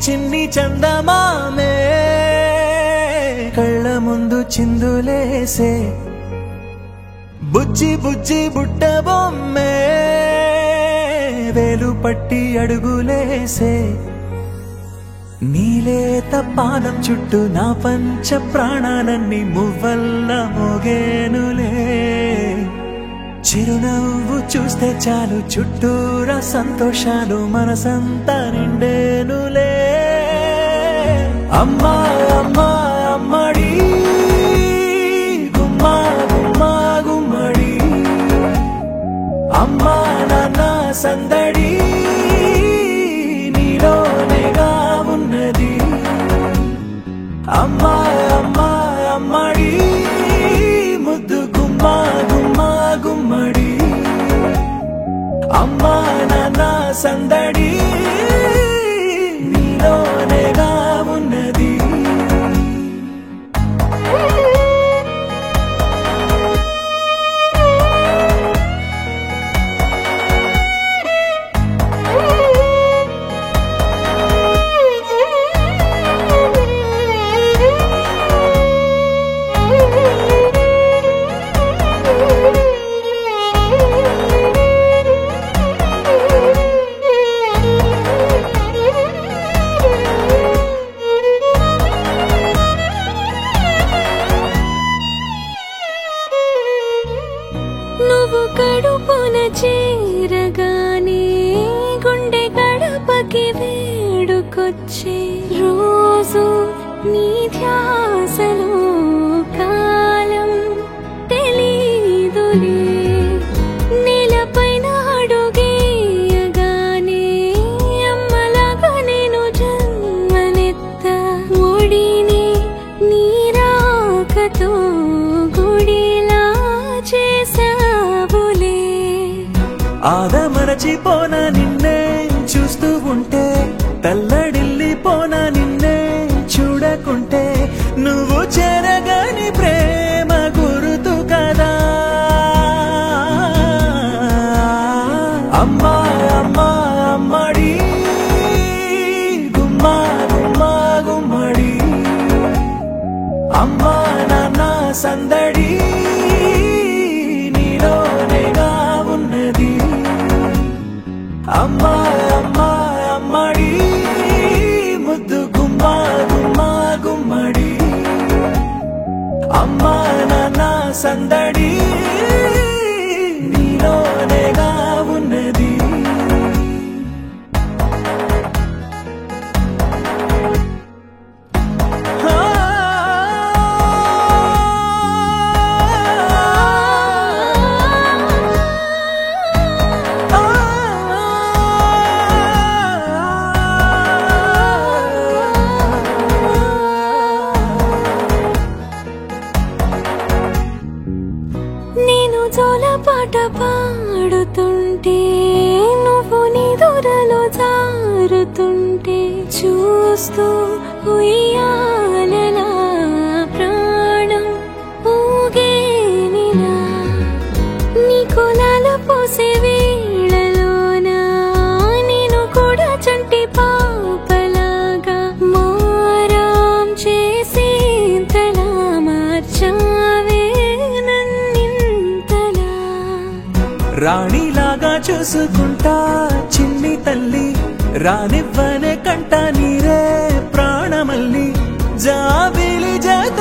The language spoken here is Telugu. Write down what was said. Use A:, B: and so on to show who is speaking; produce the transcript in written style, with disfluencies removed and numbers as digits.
A: చిన్ని చందమామే కళ్ళ ముందు చిందులేసే బుజ్జి బుజ్జి బుట్ట బొమ్మే వేలు పట్టి అడుగులేసే నీలేత పానం చుట్టూ నా పంచ ప్రాణాలన్నీ మువ్వల్ల మోగేనులే చిరునవ్వు చూస్తే చాలు చుట్టూరా సంతోషాలు మనసంతా నిండేనులే అమ్మా అమ్మా అమ్మడి గుమ్మా గుమ్మా గుమ్మడి అమ్మా నాన్న సందడి నీలోనేగా ఉన్నది అమ్మా అమ్మా అమ్మడి ముద్దు గుమ్మా గుమ్మా గుమ్మడి అమ్మా నాన్న సందడి నీలోనేగా ఉన్నది
B: నువ్వు కడుపున చేరగానే గుండె గడపకి వేడుకొచ్చే రోజు నీ ధ్యాసలో కాలం తెలీదులే నేలపైన అడుగేయగానే అమ్మలాగా నేను జన్మనెత్త ఒడిని నీ రాకతో గుడిలా చేసావులే
A: ఆదమరచిపోనా నిన్నే చూస్తూ ఉంటే తల్లడిల్లిపోనా నిన్నే చూడకుంటే నువ్వు చెరగని ప్రేమ గురుతు కదా అమ్మా అమ్మా అమ్మడి గుమ్మా గుమ్మా గుమ్మడి అమ్మా నాన్న సందడి నీలోనేగా ఉన్నది అమ్మా అమ్మా అమ్మడి ముద్దు గుమ్మా గుమ్మా గుమ్మడి అమ్మా నాన్న సందడి నీలోనేగా ఉన్నది
B: నేను జోలపాట పాడుతుంటే నువ్వు నీ దూరలో జారుతుంటే చూస్తూ ఉయ్యాలలా ప్రాణం ఊగేనిలా నీ కులాల పోసే వేళలోన నేను కూడా చంటి పాపలాగా మారాం చేసేంతలా మార్చావే
A: రాణిలాగా చూసుకుంటా చిన్ని తల్లి రానివ్వనే కంట నీరే ప్రాణమల్లి జాబిలి జత